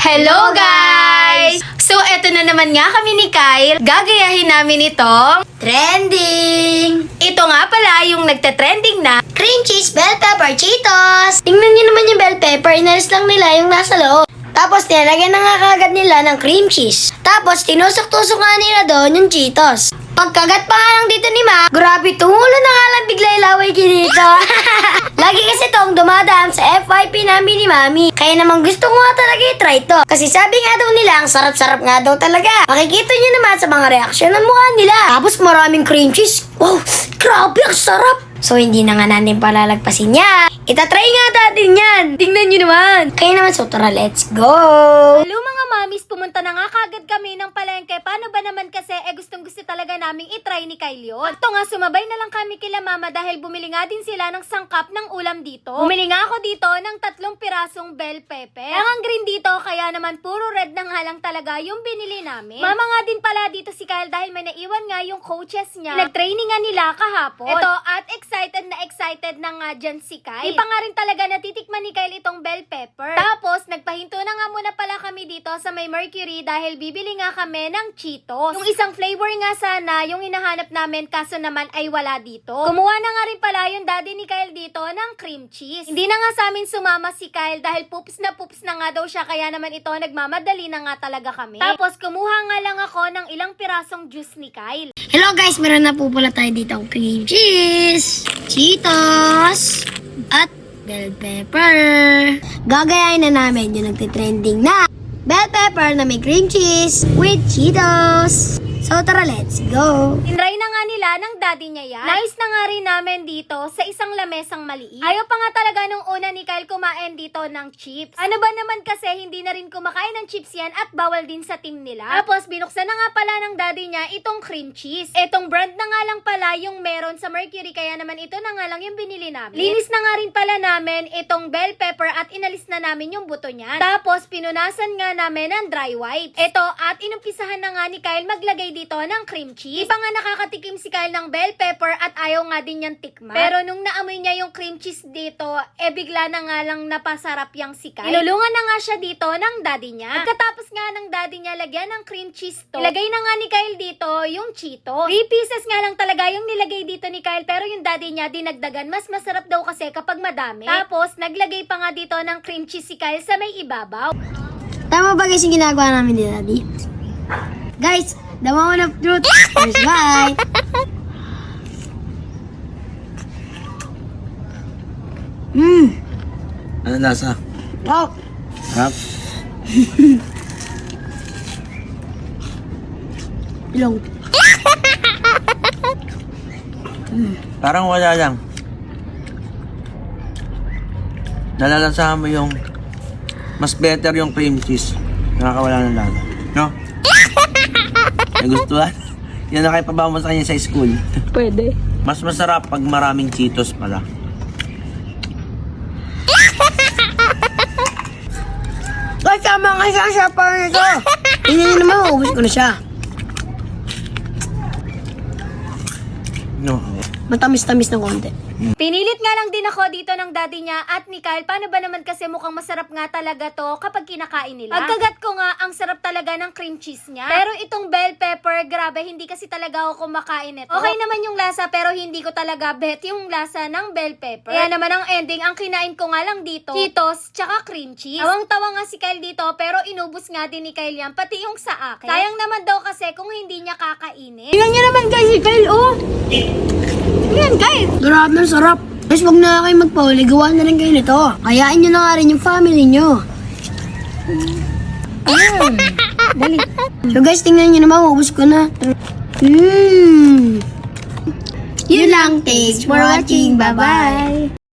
Hello guys! So eto na naman nga kami ni Kyle. Gagayahin namin itong trending. Ito nga pala yung nagte-trending na Cream cheese bell pepper Cheetos. Tingnan niyo naman yung bell pepper, inalis lang nila yung nasa loob. Tapos nilagyan na nga kagad nila ng cream cheese. Tapos tinusok-tusok nga nila doon yung Cheetos. Pagkagat pa nga lang dito ni Ma, grabe tumulo na nga lang bigla ilaway dito. Lagi kasi tong dumadaan sa FYP namin ni Mami. Kaya naman gusto ko nga talaga i-try to. Kasi sabi nga daw nila, ang sarap-sarap nga daw talaga. Makikita nyo naman sa mga reaksyon ng mukha nila. Tapos maraming cream cheese. Wow, grabe ang sarap. So, hindi na nga natin palalagpasin yan. Itatry nga natin yan. Tingnan nyo naman. Kaya naman, so tara, let's go. Hello mga mamis, pumunta na nga kagad kami ng palengke. Paano ba naman kasi, gustong gusto talaga naming itry ni Kyle yun. Ito nga, sumabay na lang kami kila mama dahil bumili nga din sila ng sangkap ng ulam dito. Bumili nga ako dito ng 3 pirasong bell pepper. Ang green dito, kaya naman puro red na nga lang talaga yung binili namin. Mama nga din pala dito si Kyle dahil may naiwan nga yung coaches niya. Nag-training nga nila kahapon. Ito, at excited na nga dyan si Kyle. Di pa nga rin talaga natitikman ni Kyle itong bell pepper. Tapos, nagpahinto na nga muna pala kami dito sa may Mercury dahil bibili nga kami ng Cheetos. Yung isang flavor nga sana, yung hinahanap namin, kaso naman ay wala dito. Kumuha na nga rin pala yung daddy ni Kyle dito ng cream cheese. Hindi na nga sa amin sumama si Kyle dahil pups na nga daw siya, kaya naman ito nagmamadali na nga talaga kami. Tapos, kumuha nga lang ako ng ilang pirasong juice ni Kyle. Hello guys, meron na po pala tayo dito ang cream cheese, Cheetos, at bell pepper. Gagayain na namin yung nagtitrending na bell pepper na may cream cheese with Cheetos. So tara, let's go. Tinry na nga nila ng daddy niya yan. Nais na nga rin namin dito sa isang lamesang maliit. Ayaw pa nga talaga nung una ni Kyle kumain dito ng chips. Ano ba naman kasi hindi na rin kumakain ng chips yan at bawal din sa team nila. Tapos binuksan na nga pala ng daddy niya itong cream cheese. Itong brand na nga lang pala yung meron sa Mercury, kaya naman ito na nga lang yung binili namin. Linis na nga rin pala namin itong bell pepper at inalis na namin yung buto niyan. Tapos pinunasan nga namin ng dry wipes. Ito, at inumpisahan na nga ni Kyle maglagay dito ng cream cheese. Di pa nga nakakatikim si Kyle ng bell pepper at ayaw nga din niyang tikman. Pero nung naamoy niya yung cream cheese dito, bigla na nga lang napasarap yang si Kyle. Inulungan na nga siya dito ng daddy niya. Pagkatapos nga ng daddy niya lagyan ng cream cheese to, ilagay na nga ni Kyle dito yung Cheetos. 3 pieces nga lang talaga yung nilagay dito ni Kyle, pero yung daddy niya dinagdagan. Mas masarap daw kasi kapag madami. Tapos, naglagay pa nga dito ng cream cheese si Kyle sa may ibabaw. Tama ba guys yung ginagawa namin ni Daddy? Guys, the moment of truth. First bite. Ano lasa? Wow. Sarap? Ilong. Parang wala lang. Nalalasahan mo yung mas better yung cream cheese. Nakakawala ng lasa. No? Nagustuhan? Yan na kayo pabawa mo sa kanya sa school. Pwede. Mas masarap pag maraming Cheetos pala. Guys, tama nga siya sa parang ito. Hindi naman, maubos ko na siya. No. Matamis-tamis na konti. Pinilit nga lang din ako dito ng daddy niya at ni Kyle. Paano ba naman kasi mukhang masarap nga talaga to kapag kinakain nila. Pagkagat ko nga, ang sarap talaga ng cream cheese niya. Pero itong bell pepper, grabe, hindi kasi talaga ako kumakain ito. Okay naman yung lasa, pero hindi ko talaga bet yung lasa ng bell pepper. Kaya naman ang ending, ang kinain ko nga lang dito, Cheetos, tsaka cream cheese. Tawang-tawa nga si Kyle dito, pero inubos nga din ni Kyle yan, pati yung sa akin. Sayang naman daw kasi kung hindi niya kakainin. Tingnan niyo naman guys, si Kyle, oh. Tingnan, Kyle. Grabe, ang sarap. Guys, huwag na kayo magpahuli. Gawa na rin kayo nito. Kayain nyo na nga rin yung family nyo. Dali. So guys, tingnan nyo naman. Ubus ko na. Yun lang. Thanks for watching. Bye-bye.